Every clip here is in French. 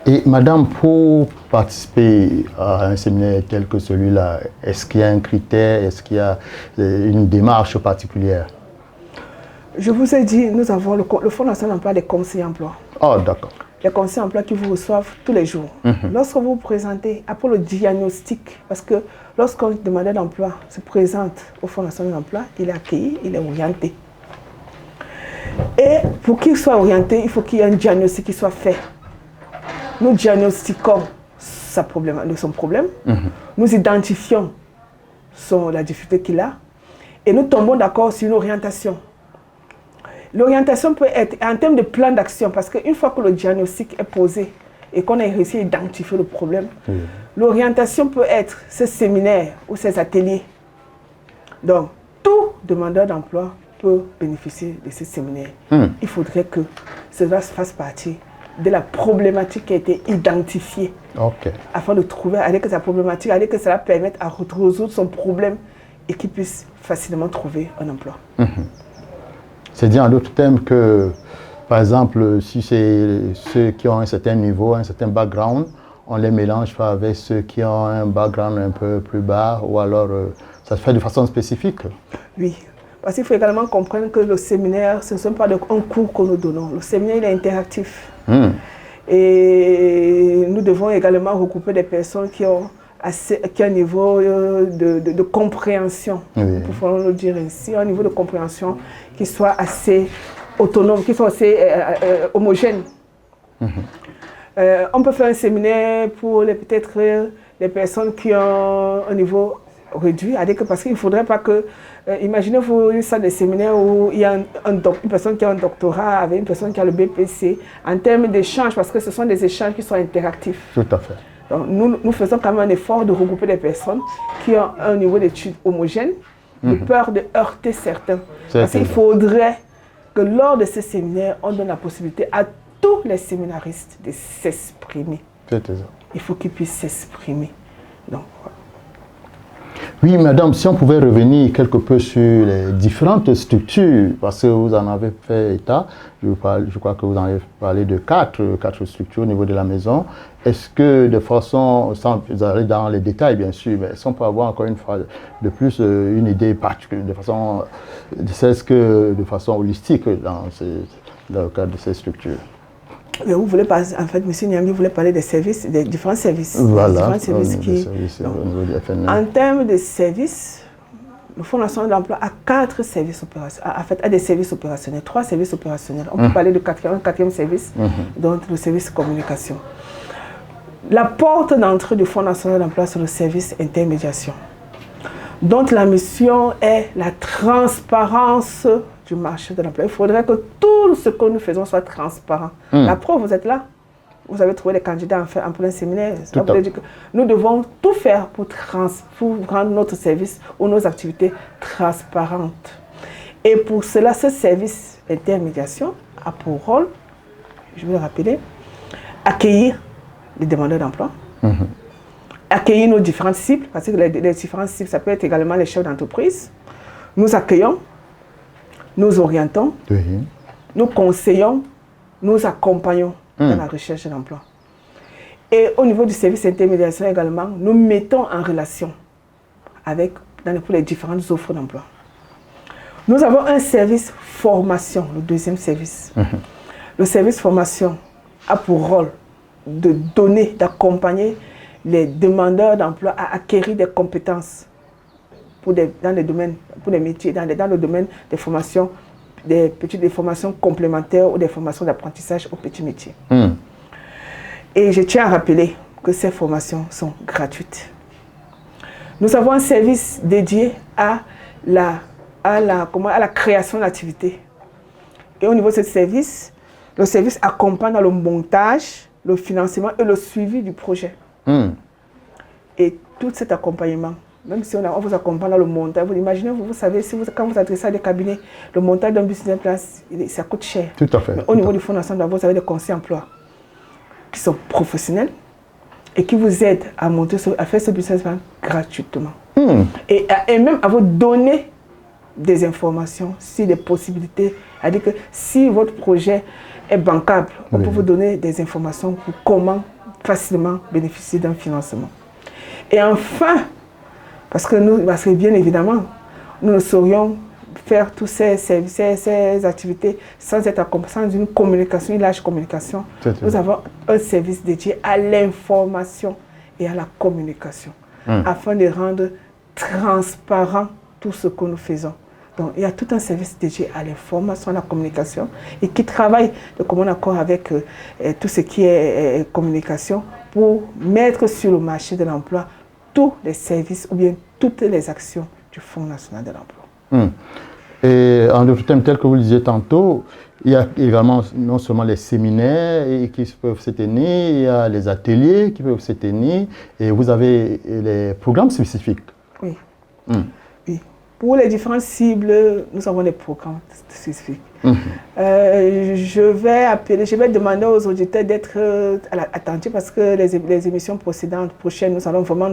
Et madame, pour participer à un séminaire tel que celui-là, est-ce qu'il y a un critère, est-ce qu'il y a une démarche particulière? Je vous ai dit, nous avons le Fonds national d'emploi des conseillers emploi. Oh, d'accord. Les conseillers emploi qui vous reçoivent tous les jours. Lorsque vous vous présentez, après le diagnostic, parce que lorsqu'un demandeur d'emploi se présente au Fonds national d'emploi, il est accueilli, il est orienté. Et pour qu'il soit orienté, il faut qu'il y ait un diagnostic qui soit fait. Nous diagnostiquons son problème, nous identifions la difficulté qu'il a et nous tombons d'accord sur une orientation. L'orientation peut être en termes de plan d'action, parce qu'une fois que le diagnostic est posé et qu'on a réussi à identifier le problème, l'orientation peut être ce séminaire ou ces ateliers. Donc, tout demandeur d'emploi peut bénéficier de ce séminaire. Il faudrait que cela fasse partie de la problématique qui a été identifiée, afin de trouver, avec sa problématique, avec que cela permette à résoudre son problème et qu'il puisse facilement trouver un emploi. C'est dire en d'autres termes que, par exemple, si c'est ceux qui ont un certain niveau, un certain background, on les mélange pas avec ceux qui ont un background un peu plus bas, ou alors ça se fait de façon spécifique? Oui. Parce qu'il faut également comprendre que le séminaire, ce ne sont pas un cours que nous donnons. Le séminaire, il est interactif. Et nous devons également regrouper des personnes qui ont un niveau de compréhension, pour le dire ainsi, un niveau de compréhension qui soit assez autonome, qui soit assez homogène. On peut faire un séminaire pour peut-être les personnes qui ont un niveau réduit, parce qu'il ne faudrait pas que, imaginez-vous une salle de séminaire où il y a une personne qui a un doctorat avec une personne qui a le BPC, en termes d'échanges, parce que ce sont des échanges qui sont interactifs. Tout à fait. Donc, nous faisons quand même un effort de regrouper des personnes qui ont un niveau d'études homogène, de peur de heurter certains. Parce qu'il faudrait que lors de ces séminaires, on donne la possibilité à tous les séminaristes de s'exprimer. Il faut qu'ils puissent s'exprimer. Donc, oui, madame, si on pouvait revenir quelque peu sur les différentes structures, parce que vous en avez fait état, je crois que vous en avez parlé de quatre structures au niveau de la maison. Est-ce que de façon, sans aller dans les détails bien sûr, mais est-ce qu'on peut avoir encore une fois de plus une idée particulière, de façon holistique dans le cadre de ces structures? Mais vous voulez parler, en fait, M. Niambi voulait parler des services, des différents services. Voilà, en termes de services, le Fonds national de l'emploi a 4 services opérationnels, en fait, a des services opérationnels, 3 services opérationnels. On peut parler de un quatrième service, donc le service communication. La porte d'entrée du Fonds national de l'emploi, c'est le service intermédiation. Donc la mission est la transparence du marché de l'emploi. Il faudrait que tout ce que nous faisons soit transparent. La preuve, vous êtes là. Vous avez trouvé les candidats en plein séminaire. Nous devons tout faire pour rendre notre service ou nos activités transparentes. Et pour cela, ce service intermédiation a pour rôle, je vais le rappeler, accueillir les demandeurs d'emploi, accueillir nos différentes cibles, parce que les différentes cibles, ça peut être également les chefs d'entreprise. Nous accueillons, nous orientons, nous conseillons, nous accompagnons dans la recherche d'emploi. Et au niveau du service intermédiation également, nous mettons en relation pour les différentes offres d'emploi. Nous avons un service formation, le deuxième service. Le service formation a pour rôle de donner, d'accompagner les demandeurs d'emploi à acquérir des compétences dans les domaines, pour les métiers, dans le domaine des formations, des formations complémentaires ou des formations d'apprentissage aux petits métiers. Et je tiens à rappeler que ces formations sont gratuites. Nous avons un service dédié à la création d'activités. Et au niveau de ce service, le service accompagne dans le montage, le financement et le suivi du projet. Et tout cet accompagnement, même si on vous accompagne dans le montage, vous imaginez, vous savez, quand vous adressez à des cabinets, le montage d'un business plan, ça coûte cher. Tout à fait. Mais au niveau du Fonds national, vous avez des conseils emploi qui sont professionnels et qui vous aident à faire ce business plan gratuitement. Et même à vous donner des informations sur des possibilités. C'est-à-dire que si votre projet est bancable, on peut vous donner des informations pour comment facilement bénéficier d'un financement. Et enfin, parce que bien évidemment, nous ne saurions faire tous ces activités sans une communication, une large communication. Nous avons un service dédié à l'information et à la communication, afin de rendre transparent tout ce que nous faisons. Donc, il y a tout un service dédié à l'information, à la communication, et qui travaille de commun accord avec tout ce qui est communication pour mettre sur le marché de l'emploi tous les services ou bien toutes les actions du Fonds national de l'emploi. Et en d'autres termes, tel que vous le disiez tantôt, il y a également non seulement les séminaires qui peuvent se tenir, il y a les ateliers qui peuvent se tenir, et vous avez les programmes spécifiques. Oui. Oui. Pour les différentes cibles, nous avons des programmes spécifiques. Je vais demander aux auditeurs d'être attentifs parce que les émissions prochaines, nous allons vraiment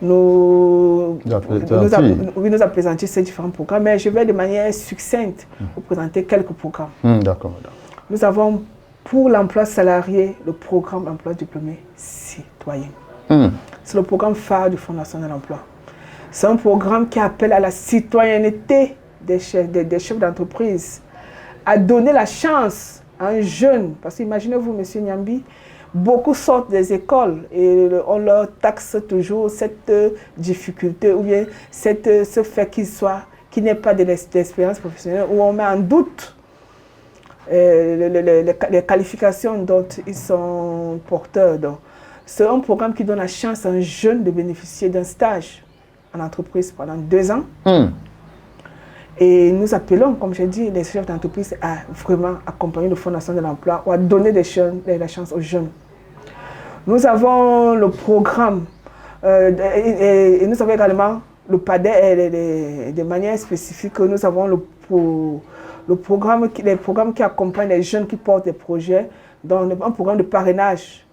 nous présenter ces différents programmes, mais je vais de manière succincte vous présenter quelques programmes. D'accord, madame. Nous avons pour l'emploi salarié le programme emploi diplômé citoyen. C'est le programme phare du Fonds national de l'emploi. C'est un programme qui appelle à la citoyenneté des chefs d'entreprise, à donner la chance à un jeune. Parce qu'imaginez-vous, M. Nyambi, beaucoup sortent des écoles et on leur taxe toujours cette difficulté ou bien ce fait qu'il n'ait pas d'expérience professionnelle, où on met en doute les qualifications dont ils sont porteurs. C'est un programme qui donne la chance à un jeune de bénéficier d'un stage en entreprise pendant 2 ans. Et nous appelons, comme j'ai dit, les chefs d'entreprise à vraiment accompagner le Fonds national de l'emploi ou à donner la chance aux jeunes. Nous avons le programme et nous avons également le PADER de manière spécifique. Nous avons les programmes qui accompagnent les jeunes qui portent des projets, dans un programme de parrainage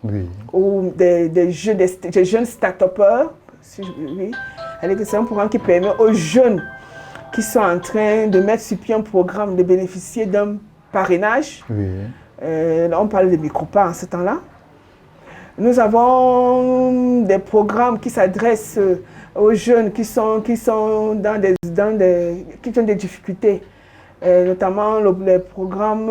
ou des jeunes start-upers. C'est un programme qui permet aux jeunes qui sont en train de mettre sur pied un programme de bénéficier d'un parrainage. On parle de micro-pas en ce temps-là. Nous avons des programmes qui s'adressent aux jeunes qui ont des difficultés, notamment les programmes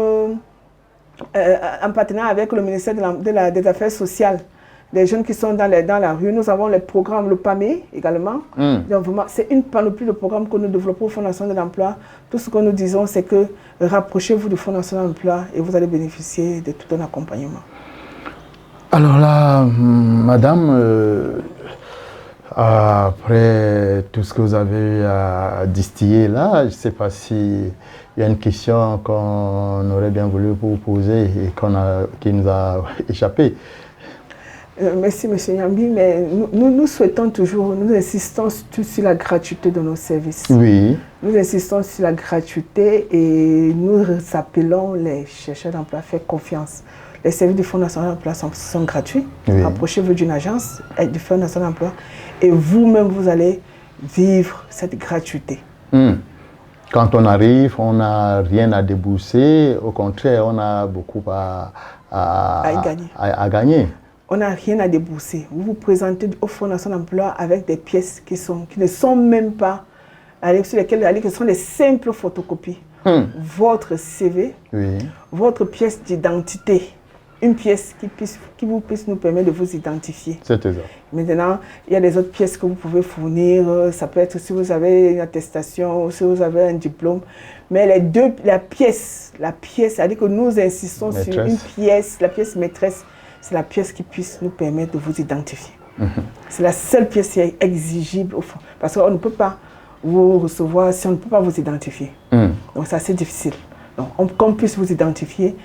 en partenariat avec le ministère des Affaires sociales. Les jeunes qui sont dans la rue. Nous avons les programmes, le PAME également. C'est une panoplie de programmes que nous développons au Fonds national de l'emploi. Tout ce que nous disons, c'est que rapprochez-vous du Fonds national de l'emploi et vous allez bénéficier de tout un accompagnement. Alors là, madame, après tout ce que vous avez à distiller là, je ne sais pas s'il y a une question qu'on aurait bien voulu vous poser et qui nous a échappé. Merci, M. Nyambi, mais nous souhaitons toujours, nous insistons sur la gratuité de nos services. Oui. Nous insistons sur la gratuité et nous appelons les chercheurs d'emploi à faire confiance. Les services du Fonds national d'emploi sont gratuits. Approchez-vous d'une agence du Fonds national d'emploi et vous-même, vous allez vivre cette gratuité. Quand on arrive, on n'a rien à débourser. Au contraire, on a beaucoup à gagner. On n'a rien à débourser. Vous vous présentez au Fonds national d'emploi avec des pièces qui ne sont même pas, sur lesquelles ce sont des simples photocopies. Votre CV, votre pièce d'identité, une pièce qui vous puisse nous permettre de vous identifier. C'est ça. Maintenant, il y a des autres pièces que vous pouvez fournir. Ça peut être si vous avez une attestation, si vous avez un diplôme. Mais la pièce, c'est-à-dire que nous insistons sur une pièce, la pièce maîtresse. C'est la pièce qui puisse nous permettre de vous identifier. C'est la seule pièce qui est exigible au fond. Parce qu'on ne peut pas vous recevoir si on ne peut pas vous identifier. Donc c'est assez difficile. Donc qu'on puisse vous identifier,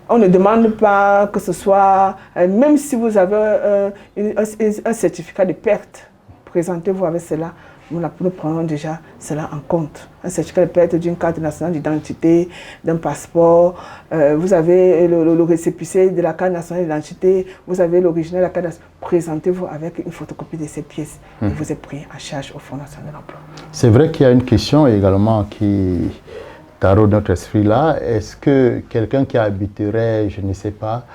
on ne demande pas que ce soit, même si vous avez un certificat de perte, présentez-vous avec cela. Nous prenons déjà cela en compte. Un certificat de perte d'une carte nationale d'identité, d'un passeport. Vous avez le récépissé de la carte nationale d'identité. Vous avez l'original de la carte nationale. Présentez-vous avec une photocopie de ces pièces et vous êtes pris en charge au Fonds national de l'emploi. C'est vrai qu'il y a une question également qui taraude notre esprit là. Est-ce que quelqu'un qui habiterait, je ne sais pas,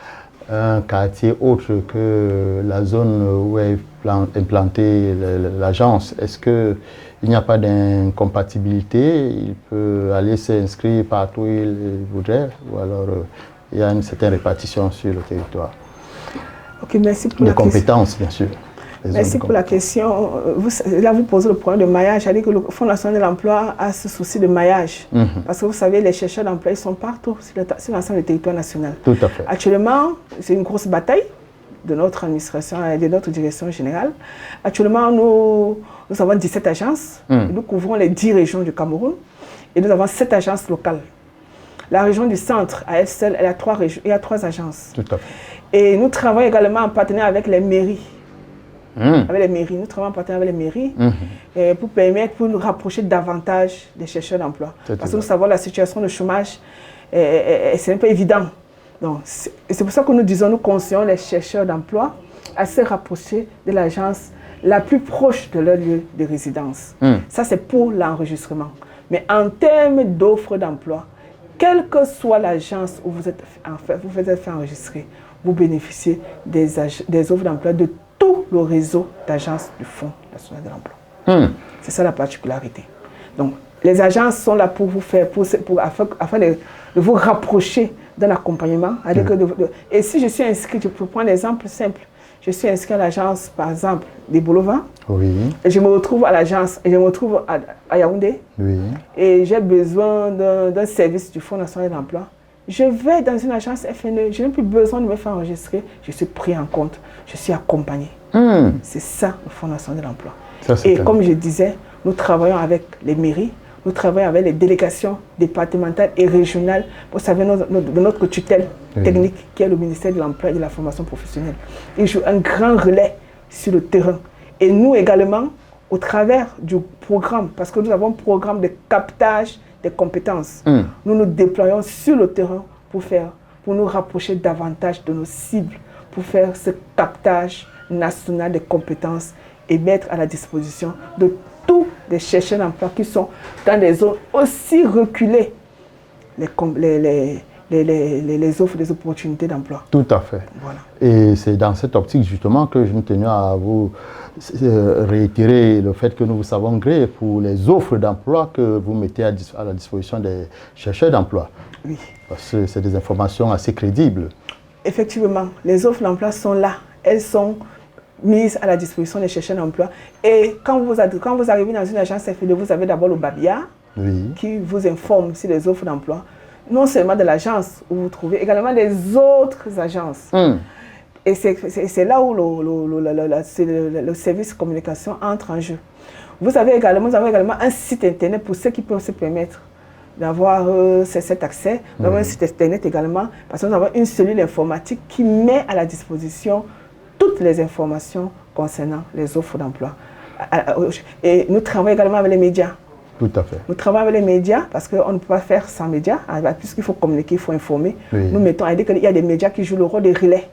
un quartier autre que la zone où est implantée l'agence, est-ce qu'il n'y a pas d'incompatibilité? Il peut aller s'inscrire partout où il voudrait, ou alors il y a une certaine répartition sur le territoire? Ok, merci pour de la compétences, bien sûr. Merci pour la question. Là, vous posez le problème de maillage. C'est-à-dire que le Fonds national de l'emploi a ce souci de maillage. Parce que vous savez, les chercheurs d'emploi, ils sont partout sur l'ensemble du territoire national. Tout à fait. Actuellement, c'est une grosse bataille de notre administration et de notre direction générale. Actuellement, nous avons 17 agences. Nous couvrons les 10 régions du Cameroun. Et nous avons 7 agences locales. La région du centre, à elle seule, elle a 3 agences. Tout à fait. Et nous travaillons également en partenariat avec les mairies. Avec les mairies. Nous travaillons en partenariat avec les mairies pour nous rapprocher davantage des chercheurs d'emploi. Parce que nous savons la situation de chômage, c'est un peu évident. C'est pour ça que nous disons, nous conseillons les chercheurs d'emploi à se rapprocher de l'agence la plus proche de leur lieu de résidence. Ça, c'est pour l'enregistrement. Mais en termes d'offres d'emploi, quelle que soit l'agence où vous êtes fait enregistrer, vous bénéficiez des offres d'emploi de tout le réseau d'agences du Fonds national de l'emploi. C'est ça la particularité. Donc, les agences sont là pour vous faire, afin de vous rapprocher d'un accompagnement. Et si je suis inscrit, je peux prendre un exemple simple. Je suis inscrit à l'agence, par exemple, des Bolova. Oui. Et je me retrouve à l'agence, et je me retrouve à Yaoundé. Oui. Et j'ai besoin d'un service du Fonds national de l'emploi. Je vais dans une agence FNE, je n'ai plus besoin de me faire enregistrer, je suis pris en compte, je suis accompagné. C'est ça le Fonds national de l'emploi. Et comme je disais, nous travaillons avec les mairies, nous travaillons avec les délégations départementales et régionales, vous savez, de notre tutelle technique qui est le ministère de l'Emploi et de la formation professionnelle. Ils jouent un grand relais sur le terrain. Et nous également, au travers du programme, parce que nous avons un programme de captage des compétences. Nous nous déployons sur le terrain pour nous rapprocher davantage de nos cibles, pour faire ce captage national des compétences et mettre à la disposition de tous les chercheurs d'emploi qui sont dans des zones aussi reculées les offres, les opportunités d'emploi. Tout à fait. Voilà. Et c'est dans cette optique justement que je me tenais à vous réitérer le fait que nous vous savons gré pour les offres d'emploi que vous mettez à la disposition des chercheurs d'emploi. Oui. Parce que c'est des informations assez crédibles. Effectivement, les offres d'emploi sont là. Elles sont mises à la disposition des chercheurs d'emploi. Et quand vous arrivez dans une agence FNE, vous avez d'abord le Babia qui vous informe sur les offres d'emploi. Non seulement de l'agence où vous trouvez, également des autres agences. Et c'est là où le service communication entre en jeu. Nous avons également un site internet pour ceux qui peuvent se permettre d'avoir cet accès. Nous avons un site internet également parce que nous avons une cellule informatique qui met à la disposition toutes les informations concernant les offres d'emploi. Et nous travaillons également avec les médias. Tout à fait. Nous travaillons avec les médias parce qu'on ne peut pas faire sans médias. Puisqu'il faut communiquer, il faut informer. Nous mettons à dire qu'il y a des médias qui jouent le rôle de relais.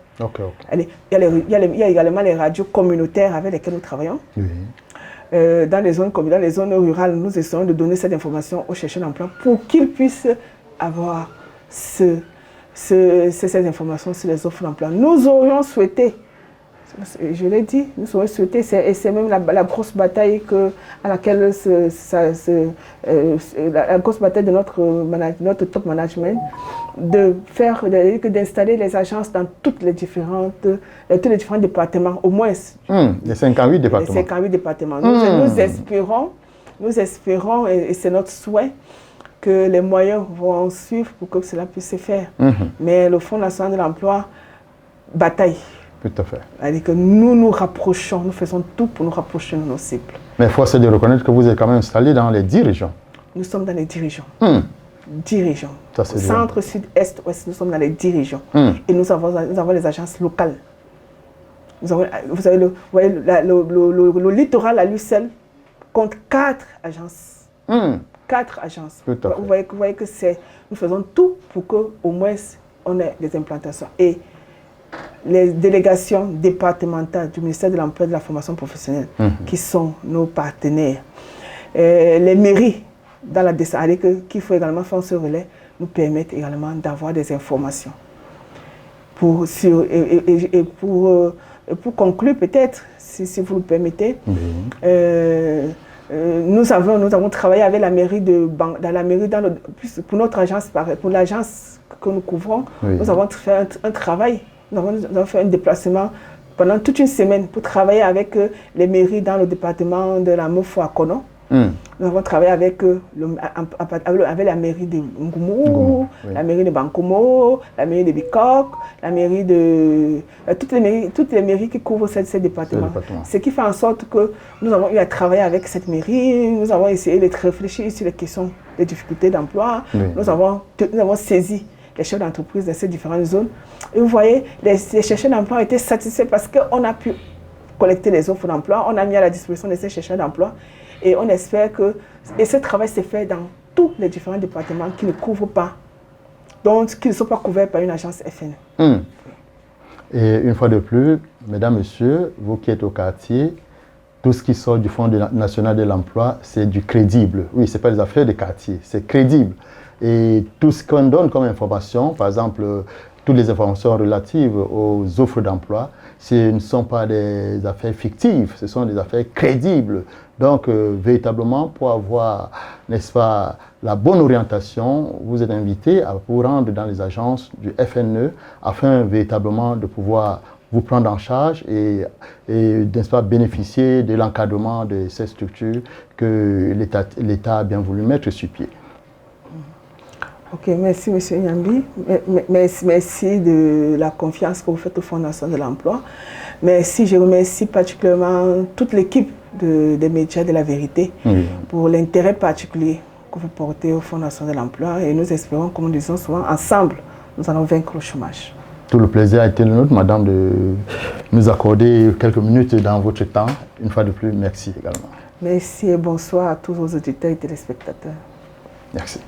Il y a également les radios communautaires avec lesquelles nous travaillons. Dans les zones rurales, nous essayons de donner cette information aux chercheurs d'emploi pour qu'ils puissent avoir ces informations sur les offres d'emploi. Nous aurions souhaité, je l'ai dit, nous aurions souhaité, et c'est même la grosse bataille la grosse bataille de notre top management, d'installer les agences dans tous les différents départements, au moins. Les 58 départements. Les 58 départements. Nous espérons, et c'est notre souhait, que les moyens vont suivre pour que cela puisse se faire. Mais le Fonds national de l'emploi bataille. Tout à fait. C'est-à-dire que nous nous rapprochons, nous faisons tout pour nous rapprocher de nos cibles. Mais force est de reconnaître que vous êtes quand même installé dans les 10 régions. Nous sommes dans les 10 régions. 10 régions. Ça, Centre, sud, est, ouest, nous sommes dans les 10 régions. Et nous avons les agences locales. Vous savez, le littoral à lui seul compte 4 agences. 4 agences. Vous voyez que nous faisons tout pour qu'au moins on ait des implantations. Et les délégations départementales du ministère de l'Emploi et de la formation professionnelle, qui sont nos partenaires, les mairies dans la qu'il faut également faire ce relais, nous permettent également d'avoir des informations. Pour conclure peut-être, si vous le permettez, nous avons travaillé avec la mairie pour notre agence, pour l'agence que nous couvrons. Oui. Nous avons fait un travail, nous avons fait un déplacement pendant toute une semaine pour travailler avec les mairies dans le département de la Mofo à Kono. Nous avons travaillé avec la mairie de Ngoumou, oui. La mairie de Bankomo, la mairie de Bikok, la mairie de... toutes les mairies qui couvrent ces départements. Ce qui fait en sorte que nous avons eu à travailler avec cette mairie, nous avons essayé de réfléchir sur les questions des difficultés d'emploi, oui. Nous avons saisi les chefs d'entreprise de ces différentes zones. Et vous voyez, les chercheurs d'emploi étaient satisfaits parce qu'on a pu collecter les offres d'emploi, on a mis à la disposition de ces chercheurs d'emploi. Et on espère que ce travail s'est fait dans tous les différents départements qui ne couvrent pas, donc qui ne sont pas couverts par une agence FNE. Et une fois de plus, mesdames, messieurs, vous qui êtes au quartier, tout ce qui sort du Fonds national de l'emploi, c'est du crédible. Oui, ce n'est pas des affaires de quartier, c'est crédible. Et tout ce qu'on donne comme information, par exemple, toutes les informations relatives aux offres d'emploi, ce ne sont pas des affaires fictives, ce sont des affaires crédibles. Donc, véritablement, pour avoir, n'est-ce pas, la bonne orientation, vous êtes invité à vous rendre dans les agences du FNE afin véritablement de pouvoir vous prendre en charge et n'est-ce pas, bénéficier de l'encadrement de ces structures que l'État a bien voulu mettre sur pied. Ok, merci M. Nyambi. Merci de la confiance que vous faites au Fonds national de l'emploi. Merci, je remercie particulièrement toute l'équipe des médias de la vérité pour l'intérêt particulier que vous portez au Fonds national de l'emploi. Et nous espérons, comme nous disons souvent, ensemble, nous allons vaincre le chômage. Tout le plaisir a été le nôtre, madame, de nous accorder quelques minutes dans votre temps. Une fois de plus, merci également. Merci et bonsoir à tous vos auditeurs et téléspectateurs. Merci.